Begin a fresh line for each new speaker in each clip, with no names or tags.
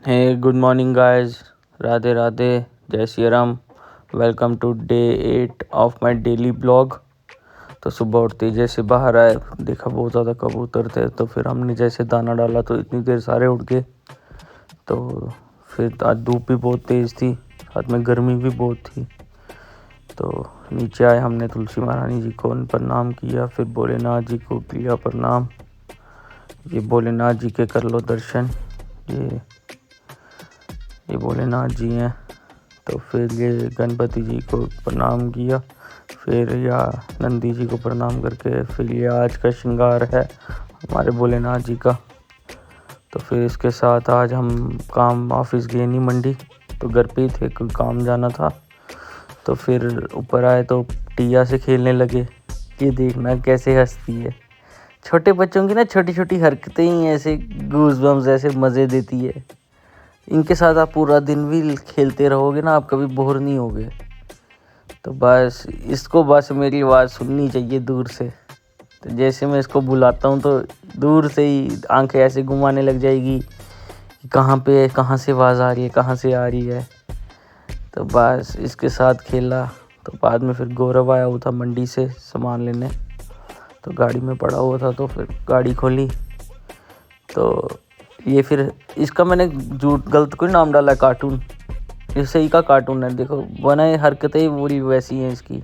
Hey, good morning, guys. Radhe Radhe, Jai Shri Ram. Welcome to day 8 of my daily blog. तो सुबह उठते ही जैसे बाहर आए देखा बहुत ज़्यादा कबूतर थे, तो फिर हमने जैसे दाना डाला तो इतनी देर सारे उड़ गए। तो फिर आज धूप भी बहुत तेज़ थी, साथ में गर्मी भी बहुत थी। तो नीचे आए, हमने तुलसी महारानी जी को प्रणाम किया, फिर भोलेनाथ जी को किया प्रणाम। ये भोलेनाथ जी के कर लो दर्शन। ये भोलेनाथ जी हैं। तो फिर ये गणपति जी को प्रणाम किया, फिर या नंदी जी को प्रणाम करके फिर ये आज का श्रृंगार है हमारे भोलेनाथ जी का। तो फिर इसके साथ आज हम ऑफिस गए नहीं मंडी, तो घर पे ही थे, कोई काम जाना था। तो फिर ऊपर आए तो टिया से खेलने लगे। ये देखना कैसे हंसती है। छोटे बच्चों की ना छोटी छोटी हरकतें ही ऐसे गूज़बम्स ऐसे मज़े देती है। इनके साथ आप पूरा दिन भी खेलते रहोगे ना, आप कभी बोर नहीं होगे। तो बस इसको बस मेरी आवाज़ सुननी चाहिए दूर से। तो जैसे मैं इसको बुलाता हूँ तो दूर से ही आंखें ऐसे घुमाने लग जाएगी कि कहाँ पे है, कहाँ से आवाज़ आ रही है, कहाँ से आ रही है। तो बस इसके साथ खेला। तो बाद में फिर गौरव आया हुआ था मंडी से सामान लेने, तो गाड़ी में पड़ा हुआ था, तो फिर गाड़ी खोली। तो ये फिर इसका मैंने गलत कोई नाम डाला है, कार्टून। ये सही का कार्टून है, देखो बनाए हरकतें ही पूरी वैसी हैं इसकी।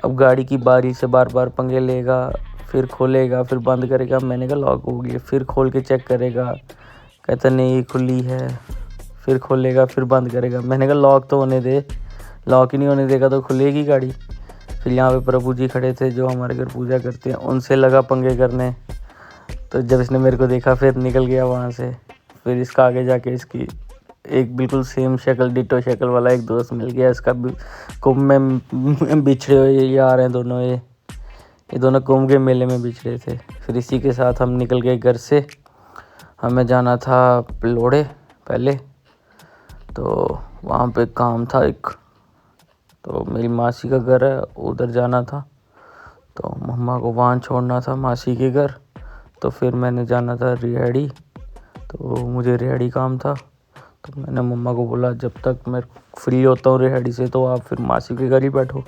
अब गाड़ी की बारी से बार बार पंगे लेगा, फिर खोलेगा, फिर बंद करेगा। मैंने कहा लॉक हो गई, फिर खोल के चेक करेगा, कहता नहीं ये खुली है। फिर खोलेगा, फिर बंद करेगा। मैंने कहा लॉक तो होने दे, लॉक ही नहीं होने देगा तो खुलेगी गाड़ी। फिर यहाँ पे प्रभु जी खड़े थे जो हमारे घर पूजा करते हैं, उनसे लगा पंगे करने। तो जब इसने मेरे को देखा फिर निकल गया वहाँ से। फिर इसका आगे जाके इसकी एक बिल्कुल सेम शक्ल डिटो शक्ल वाला एक दोस्त मिल गया। इसका कुंभ में बिछड़े हुए ये आ रहे हैं दोनों। ये दोनों कुंभ के मेले में बिछड़े थे। फिर इसी के साथ हम निकल गए घर से। हमें जाना था लोड़े पहले, तो वहाँ पे काम था एक। तो मेरी मासी का घर है, उधर जाना था। तो मम्मा को वहाँ छोड़ना था मासी के घर। तो फिर मैंने जाना था रिहाड़ी, तो मुझे रिहाड़ी काम था। तो मैंने मम्मा को बोला जब तक मैं फ्री होता हूँ रिहाड़ी से तो आप फिर मासी के घर ही बैठो।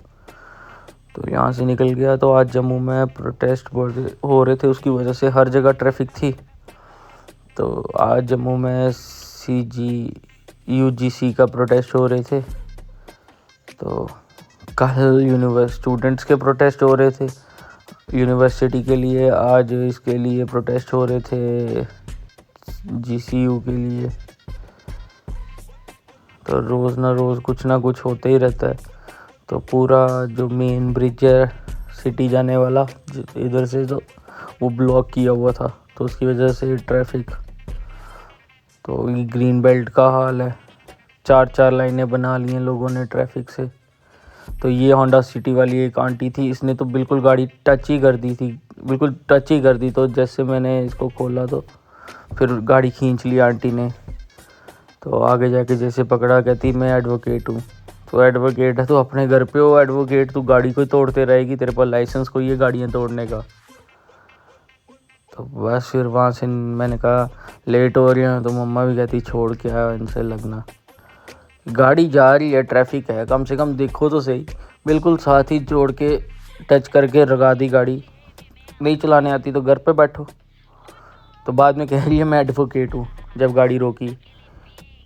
तो यहाँ से निकल गया। तो आज जम्मू में प्रोटेस्ट हो रहे थे, उसकी वजह से हर जगह ट्रैफिक थी। तो आज जम्मू में UGC का प्रोटेस्ट हो रहे थे। तो कल स्टूडेंट्स के प्रोटेस्ट हो रहे थे यूनिवर्सिटी के लिए, आज इसके लिए प्रोटेस्ट हो रहे थे GCU के लिए। तो रोज़ ना रोज़ कुछ ना कुछ होते ही रहता है। तो पूरा जो मेन ब्रिज है सिटी जाने वाला इधर से, तो वो ब्लॉक किया हुआ था, तो उसकी वजह से ट्रैफिक। तो ये ग्रीन बेल्ट का हाल है, 4 लाइनें बना ली हैं लोगों ने ट्रैफिक से। तो ये होंडा सिटी वाली एक आंटी थी, इसने तो बिल्कुल गाड़ी टच ही कर दी थी, बिल्कुल टच ही कर दी। तो जैसे मैंने इसको खोला तो फिर गाड़ी खींच ली आंटी ने। तो आगे जाके जैसे पकड़ा, कहती मैं एडवोकेट हूँ। तो एडवोकेट है तो अपने घर पे हो एडवोकेट, तू गाड़ी को तोड़ते रहेगी, तेरे पास लाइसेंस कोई है गाड़ियाँ तोड़ने का। तो बस फिर वहाँ से मैंने कहा लेट हो रही है, तो मम्मा भी कहती छोड़ के आया इनसे लगना। गाड़ी जा रही है, ट्रैफिक है, कम से कम देखो तो सही। बिल्कुल साथ ही जोड़ के टच करके लगा दी गाड़ी। नहीं चलाने आती तो घर पे बैठो। तो बाद में कह रही है मैं एडवोकेट हूँ जब गाड़ी रोकी।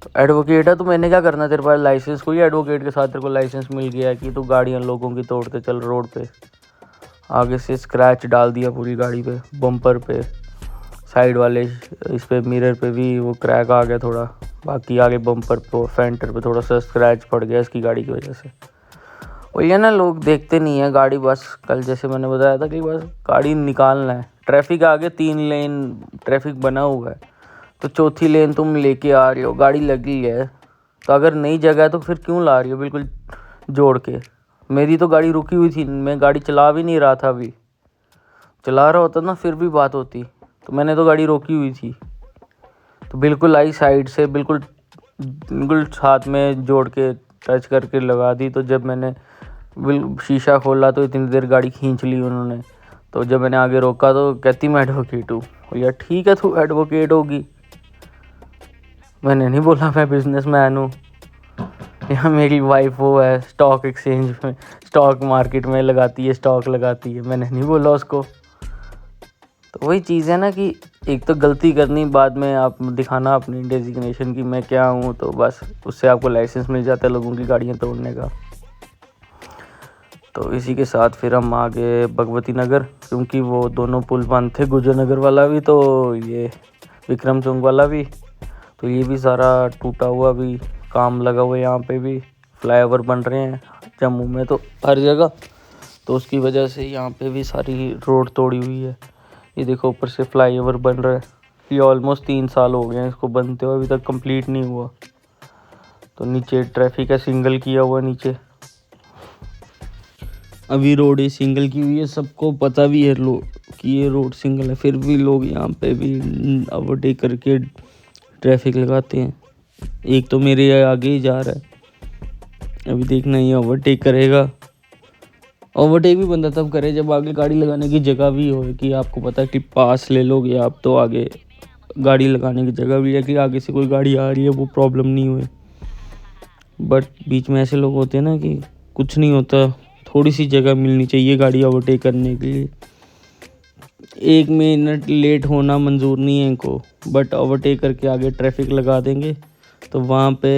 तो एडवोकेट है तो मैंने क्या करना, तेरे पास लाइसेंस कोई एडवोकेट के साथ तेरे को लाइसेंस मिल गया है कि तू गाड़ियाँ लोगों की तोड़ते चल रोड पे। आगे से स्क्रैच डाल दिया पूरी गाड़ी पे, बम्पर पे, साइड वाले इस पे मिरर पे भी वो क्रैक आ गया थोड़ा। बाकी आगे बम्पर पे फेंटर पे थोड़ा सा स्क्रैच पड़ गया इसकी गाड़ी की वजह से। और ये ना लोग देखते नहीं है गाड़ी, बस कल जैसे मैंने बताया था कि बस गाड़ी निकालना है। ट्रैफिक आगे 3 लेन ट्रैफिक बना हुआ है, तो चौथी लेन तुम लेके आ रहे हो, गाड़ी लगी है। तो अगर नई जगह है तो फिर क्यों ला रही हो बिल्कुल जोड़ के। मेरी तो गाड़ी रुकी हुई थी, मैं गाड़ी चला भी नहीं रहा था, अभी चला रहा होता ना फिर भी बात होती। तो मैंने तो गाड़ी रोकी हुई थी, तो बिल्कुल आई साइड से, बिल्कुल बिल्कुल हाथ में जोड़ के टच करके लगा दी। तो जब मैंने शीशा खोला तो इतनी देर गाड़ी खींच ली उन्होंने। तो जब मैंने आगे रोका तो कहती मैं एडवोकेट हूँ। यार ठीक है तू एडवोकेट होगी, मैंने नहीं बोला मैं बिजनेसमैन हूँ, या मेरी वाइफ वो है स्टॉक एक्सचेंज में, स्टॉक मार्केट में लगाती है, स्टॉक लगाती है, मैंने नहीं बोला उसको। तो वही चीज़ है ना कि एक तो गलती करनी, बाद में आप दिखाना अपनी डेजिग्नेशन की मैं क्या हूँ, तो बस उससे आपको लाइसेंस मिल जाता है लोगों की गाड़ियाँ तोड़ने का। तो इसी के साथ फिर हम आ गए भगवती नगर, क्योंकि वो दोनों पुल बंद थे, गुजर नगर वाला भी तो ये विक्रम चौक वाला भी, तो ये भी सारा टूटा हुआ, भी काम लगा हुआ है। यहाँ पे भी फ्लाईओवर बन रहे हैं जम्मू में तो हर जगह, तो उसकी वजह से यहाँ पे भी सारी रोड तोड़ी हुई है। ये देखो ऊपर से फ्लाईओवर बन रहा है, ये ऑलमोस्ट 3 साल हो गए हैं इसको बनते हुए, अभी तक कंप्लीट नहीं हुआ। तो नीचे ट्रैफिक है, सिंगल किया हुआ नीचे, अभी रोड ये सिंगल की हुई है, सबको पता भी है लोग कि ये रोड सिंगल है, फिर भी लोग यहाँ पे भी ओवरटेक करके ट्रैफिक लगाते हैं। एक तो मेरे आगे ही जा रहा है, अभी देखना ये ओवरटेक करेगा। ओवरटेक भी बंदा तब करे जब आगे गाड़ी लगाने की जगह भी हो, कि आपको पता है कि पास ले लोगे आप तो आगे गाड़ी लगाने की जगह भी है, कि आगे से कोई गाड़ी आ रही है वो प्रॉब्लम नहीं हुए। बट बीच में ऐसे लोग होते हैं ना कि कुछ नहीं होता, थोड़ी सी जगह मिलनी चाहिए गाड़ी ओवरटेक करने के लिए। 1 मिनट लेट होना मंजूर नहीं है इनको, बट ओवरटेक करके आगे ट्रैफिक लगा देंगे तो वहाँ पे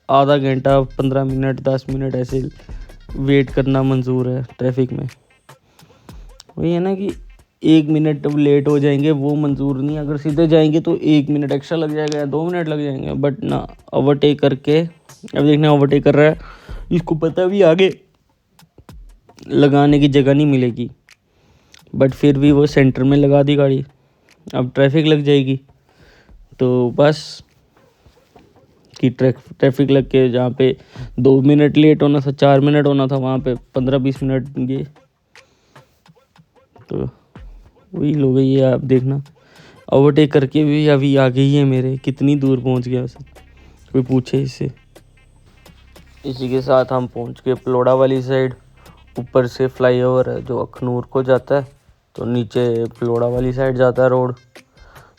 आधा घंटा 15 मिनट 10 मिनट ऐसे वेट करना मंजूर है ट्रैफिक में। वही है ना कि 1 मिनट लेट हो जाएंगे वो मंजूर नहीं, अगर सीधे जाएंगे तो 1 मिनट एक्स्ट्रा लग जाएगा या 2 मिनट लग जाएंगे, बट ना ओवरटेक करके, अब देखना ओवरटेक कर रहा है, इसको पता भी आगे लगाने की जगह नहीं मिलेगी, बट फिर भी वो सेंटर में लगा दी गाड़ी, अब ट्रैफिक लग जाएगी। तो बस कि ट्रैफिक लग के जहाँ पे 2 मिनट लेट होना था 4 मिनट होना था, वहाँ पे 15-20 मिनट गए। तो वही लोग ये आप देखना ओवरटेक करके भी अभी आ गई है मेरे, कितनी दूर पहुँच गया उसे कोई पूछे इससे। इसी के साथ हम पहुँच गए पलोड़ा वाली साइड, ऊपर से फ्लाईओवर है जो अखनूर को जाता है, तो नीचे पलोड़ा वाली साइड जाता है रोड।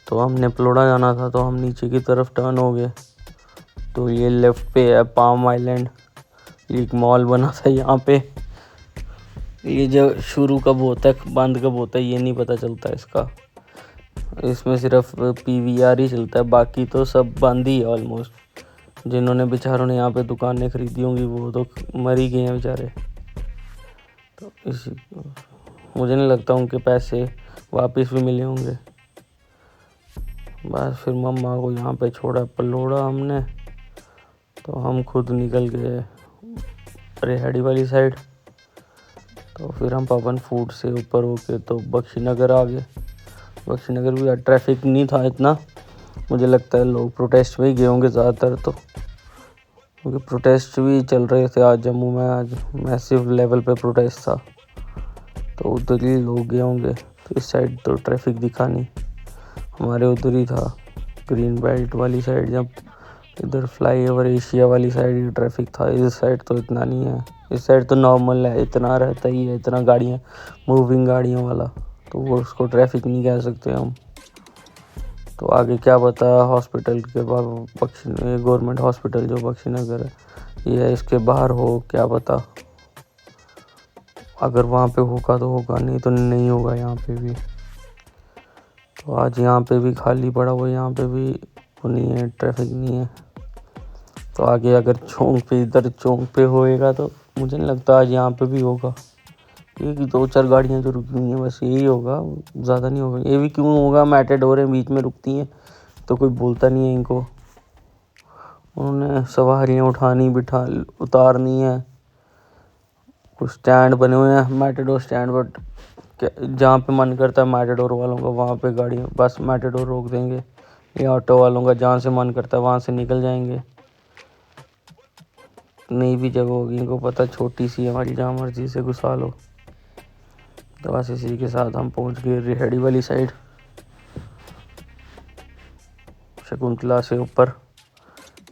तो हमने पलोड़ा जाना था तो हम नीचे की तरफ टर्न हो गए, तो ये लेफ़्ट पे है पाम आइलैंड, एक मॉल बना था यहाँ पे। ये जो शुरू कब होता है बंद कब होता है ये नहीं पता चलता इसका, इसमें सिर्फ PVR ही चलता है, बाकी तो सब बंद ही है ऑलमोस्ट। जिन्होंने बेचारों ने यहाँ पे दुकानें खरीदी होंगी वो तो मर ही गए हैं बेचारे। तो इसी मुझे नहीं लगता उनके पैसे वापस भी मिले होंगे। बस फिर मम्मा को यहाँ पे छोड़ा पलोड़ा हमने, तो हम खुद निकल गए रेहड़ी वाली साइड। तो फिर हम पवन फूड से ऊपर होके तो बख्शी नगर आ गए। बख्शी नगर भी ट्रैफिक नहीं था इतना, मुझे लगता है लोग प्रोटेस्ट में ही गए होंगे ज़्यादातर, तो क्योंकि प्रोटेस्ट भी चल रहे थे आज जम्मू में, आज मैसिव लेवल पे प्रोटेस्ट था, तो उधर ही लोग गए होंगे। तो इस साइड तो ट्रैफिक दिखा नहीं, हमारे उधर ही था ग्रीन बेल्ट वाली साइड, जब इधर फ्लाईओवर एशिया वाली साइड ही ट्रैफिक था, इस साइड तो इतना नहीं है। इस साइड तो नॉर्मल है, इतना रहता ही है, इतना गाड़ियाँ मूविंग गाड़ियों वाला, तो वो उसको ट्रैफिक नहीं कह सकते हम। तो आगे क्या पता हॉस्पिटल के बाद गवर्नमेंट हॉस्पिटल जो बख्शी नगर है ये इसके बाहर हो, क्या पता, अगर वहाँ पे होगा तो होगा, नहीं तो नहीं होगा यहाँ पे भी। तो आज यहाँ पे भी खाली पड़ा हुआ, यहाँ पे भी वो नहीं है, ट्रैफिक नहीं है। तो आगे अगर चौक पे, इधर चौक पे होएगा तो मुझे नहीं लगता आज यहाँ पे भी होगा, क्योंकि 2-4 गाड़ियाँ जो रुकी हुई हैं बस यही होगा, ज़्यादा नहीं होगा। ये भी क्यों होगा, मैटाडोरें बीच में रुकती हैं तो कोई बोलता नहीं है इनको, उन्होंने सवारियाँ उठानी बिठा उतारनी है। कुछ स्टैंड बने हुए हैं मैटाडोर स्टैंड, बट जहाँ पे मन करता है मैटाडोर वालों का वहाँ पे गाड़ी बस मैटाडोर रोक देंगे, या ऑटो वालों का जहाँ से मन करता है वहाँ से निकल जाएंगे। नई भी जगह होगी इनको पता, छोटी सी हमारी जहाँ मर्जी से घुसा लो। तो बस इसी के साथ हम पहुँच गए रेहड़ी वाली साइड, शकुंतला से ऊपर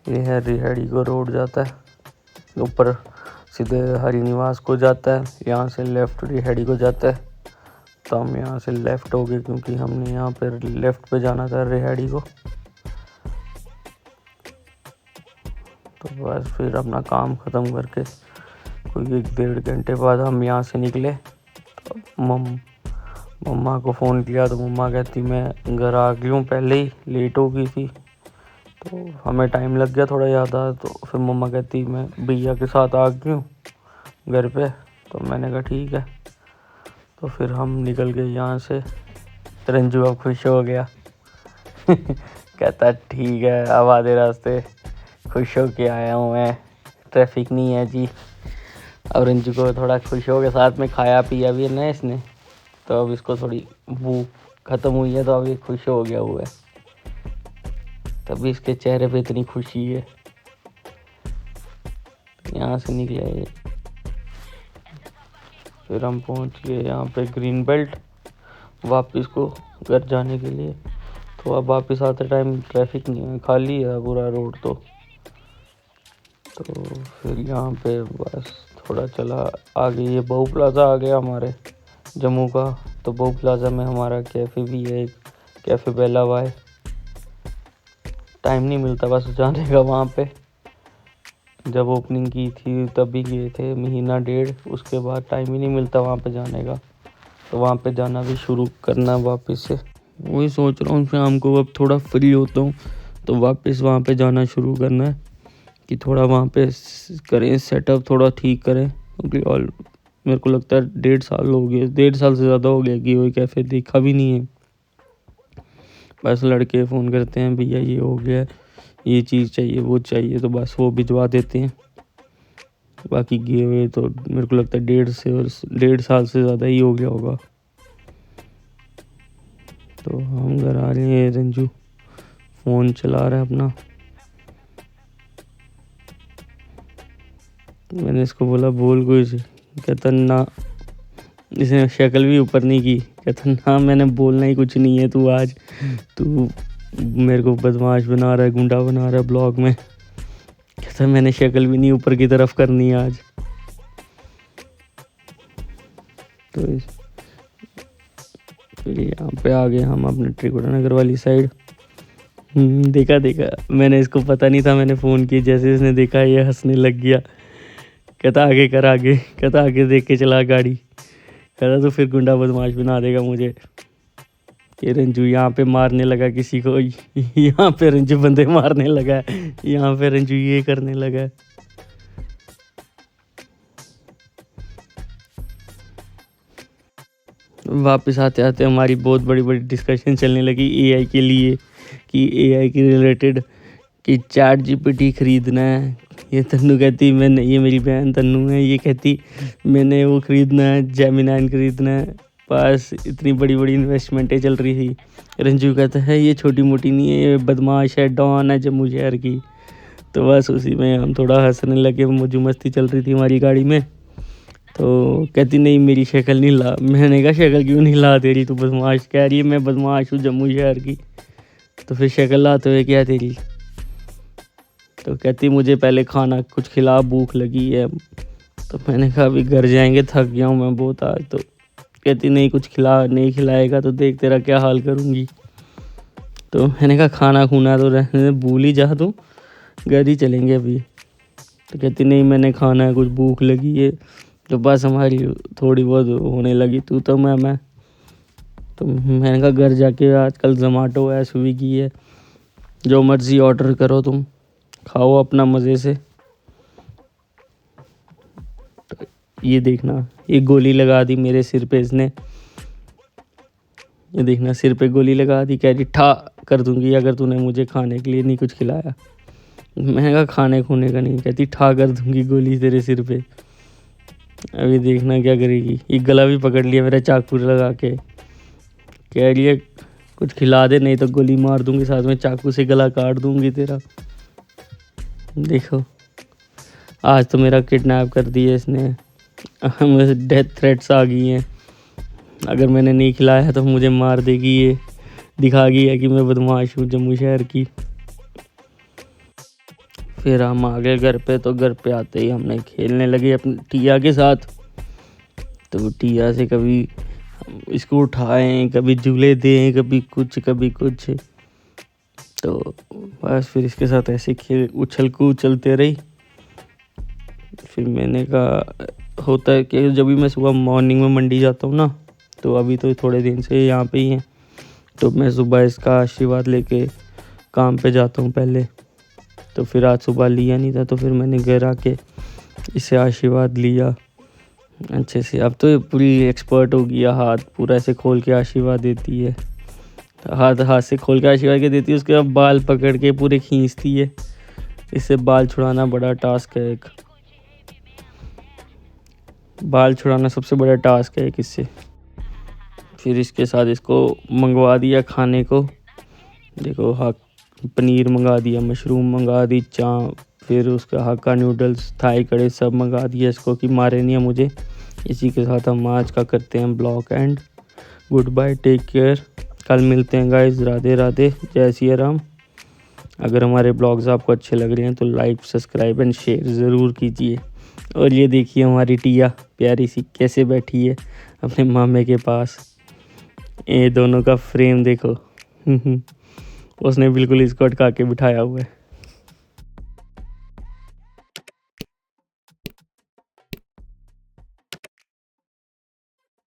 ये है रेहड़ी को रोड जाता है, ऊपर सीधे हरी निवास को जाता है, यहाँ से लेफ़्ट रेहड़ी को जाता है। तो हम यहाँ से लेफ़्ट हो गए क्योंकि हमने यहाँ पर लेफ़्ट पे जाना था रेहड़ी को। तो बस फिर अपना काम ख़त्म करके कोई 1-1.5 घंटे बाद हम यहाँ से निकले। तो मम्मा को फ़ोन किया तो मम्मा कहती मैं घर आ गई हूँ, पहले ही लेट हो गई थी। तो हमें टाइम लग गया थोड़ा ज़्यादा। तो फिर मम्मा कहती मैं भैया के साथ आ गई हूँ घर पे। तो मैंने कहा ठीक है। तो फिर हम निकल गए यहाँ से। रंजू अब खुश हो गया। कहता ठीक है, अब आधे रास्ते खुश हो के आया हूँ मैं, ट्रैफिक नहीं है जी। अब रंजू को थोड़ा खुश हो के साथ में खाया पिया भी है ना इसने, तो अब इसको थोड़ी भूख ख़त्म हुई है, तो अब ये खुश हो गया हुआ है। तभी इसके चेहरे पे इतनी खुशी है। यहाँ से निकले ये, फिर हम पहुँच गए यहाँ पे ग्रीन बेल्ट वापस को घर जाने के लिए। तो अब वापस आते टाइम ट्रैफिक नहीं है, खाली है पूरा रोड। तो फिर यहाँ पे बस थोड़ा चला आगे, ये बहू प्लाज़ा आ गया हमारे जम्मू का। तो बहू प्लाज़ा में हमारा कैफ़े भी है, एक कैफ़े बेला हुआ है। टाइम नहीं मिलता बस जाने का वहाँ पे। जब ओपनिंग की थी तभी गए थे, 1-1.5 महीना, उसके बाद टाइम ही नहीं मिलता वहाँ पे जाने का। तो वहाँ पे जाना भी शुरू करना वापस से। वही सोच रहा हूँ शाम को अब थोड़ा फ्री होता हूँ तो वापस वहाँ पे जाना शुरू करना है, कि थोड़ा वहाँ पे करें सेटअप, थोड़ा ठीक करें। क्योंकि और मेरे को लगता है 1.5 साल हो गए, 1.5 साल से ज़्यादा हो गया कि वही कैफ़े देखा भी नहीं है। बस लड़के फ़ोन करते हैं भैया ये हो गया, ये चीज़ चाहिए, वो चाहिए, तो बस वो भिजवा देते हैं। बाकी गए हुए तो मेरे को लगता है 1.5 साल से ज़्यादा ही हो गया होगा। तो हम घर आ रहे हैं, रंजू फ़ोन चला रहा है अपना। मैंने इसको बोला बोल कुछ, कहता ना, इसने शक्ल भी ऊपर नहीं की। कहता ना मैंने बोलना ही कुछ नहीं है, तू मेरे को बदमाश बना रहा है, गुंडा बना रहा है ब्लॉग में। कहता मैंने शक्ल भी नहीं ऊपर की तरफ करनी है आज। तो फिर यहाँ पे आ गए हम अपने त्रिकुटा नगर वाली साइड। देखा मैंने, इसको पता नहीं था मैंने फ़ोन किया, जैसे इसने देखा ये हंसने लग गया। कहता आगे कर आगे, कहता आगे देख के चला गाड़ी। कहता तो फिर गुंडा बदमाश बना देगा मुझे। ये रंजू यहाँ पे मारने लगा किसी को, यहाँ पे रंजू बंदे मारने लगा, यहाँ पे रंजू ये करने लगा। वापस आते आते हमारी बहुत बड़ी डिस्कशन चलने लगी एआई के लिए, कि एआई के रिलेटेड, कि ChatGPT ख़रीदना है। ये तन्नू कहती मैंने, ये मेरी बहन तन्नू है, ये कहती मैंने वो ख़रीदना है, जेमिनी ख़रीदना है। बस इतनी बड़ी इन्वेस्टमेंटें चल रही थी। रंजू कहता है ये छोटी मोटी नहीं है, ये बदमाश है, डॉन है जम्मू शहर की। तो बस उसी में हम थोड़ा हंसने लगे, मौजू मस्ती चल रही थी हमारी गाड़ी में। तो कहती नहीं मेरी शक्ल नहीं ला। मैंने कहा शक्ल क्यों नहीं ला तेरी, तू बदमाश कह रही है, मैं बदमाश हूँ जम्मू शहर की, तो फिर शक्ल लाते हुए क्या तेरी। तो कहती मुझे पहले खाना कुछ खिला, भूख लगी है। तो मैंने कहा अभी घर जाएंगे, थक गया हूँ मैं बहुत आज। तो कहती नहीं कुछ खिला, नहीं खिलाएगा तो देख तेरा क्या हाल करूँगी। तो मैंने कहा खाना खूना तो रहने, भूल ही जा तू, घर ही चलेंगे अभी। तो कहती नहीं मैंने खाना है, कुछ भूख लगी है। तो बस हमारी थोड़ी बहुत होने लगी तू तो मैं। तो मैंने कहा घर जाके आजकल ज़ोमैटो है, स्विगी है, जो मर्ज़ी ऑर्डर करो तुम, खाओ अपना मज़े से। तो ये देखना, ये गोली लगा दी मेरे सिर पे इसने, ये देखना सिर पे गोली लगा दी। कह रही ठा कर दूंगी अगर तूने मुझे खाने के लिए नहीं कुछ खिलाया। मैंने कहा खाने खूने का नहीं। कहती ठा कर दूंगी गोली तेरे सिर पे। अभी देखना क्या करेगी। ये गला भी पकड़ लिया मेरा चाकू लगा के, कह रही है कुछ खिला दे नहीं तो गोली मार दूंगी, साथ में चाकू से गला काट दूंगी तेरा। देखो आज तो मेरा किडनैप कर दिया इसने, मुझे डेथ थ्रेट्स आ गई हैं, अगर मैंने नहीं खिलाया तो मुझे मार देगी। ये दिखा गई है कि मैं बदमाश हूँ जम्मू शहर की। फिर हम आ गए घर पे। तो घर पे आते ही हमने खेलने लगे अपनी टिया के साथ। तो टिया से कभी इसको उठाएं, कभी झूले दें, कभी कुछ। तो बस फिर इसके साथ ऐसे खेल उछल कूद चलते रही। फिर मैंने कहा होता है कि जब भी मैं सुबह मॉर्निंग में मंडी जाता हूँ ना, तो अभी तो थोड़े दिन से यहाँ पे ही हैं, तो मैं सुबह इसका आशीर्वाद लेके काम पे जाता हूँ पहले। तो फिर आज सुबह लिया नहीं था, तो फिर मैंने घर आके इससे आशीर्वाद लिया अच्छे से। अब तो ये पूरी एक्सपर्ट हो गया, हाथ पूरा ऐसे खोल के आशीर्वाद देती है। हाथ से खोल के आशीर्वाद के देती है, उसके बाद बाल पकड़ के पूरे खींचती है। इससे बाल छुड़ाना बड़ा टास्क है एक, बाल छुड़ाना सबसे बड़ा टास्क है एक इससे। फिर इसके साथ इसको मंगवा दिया खाने को, देखो हाँ, पनीर मंगा दिया, मशरूम मंगा दी, चाप, फिर उसका हक्का नूडल्स, थाई कड़े सब मंगा दिया इसको कि मारे नहीं है मुझे। इसी के साथ हम आज का करते हैं blog end. Good bye, take care, कल मिलते हैं गाइस। राधे राधे, जय सिया राम। अगर हमारे ब्लॉग्स आपको अच्छे लग रहे हैं तो लाइक, सब्सक्राइब एंड शेयर ज़रूर कीजिए। और ये देखिए हमारी टिया प्यारी सी कैसे बैठी है अपने मामे के पास, ये दोनों का फ्रेम देखो। उसने बिल्कुल इसको अटका के बिठाया हुआ है।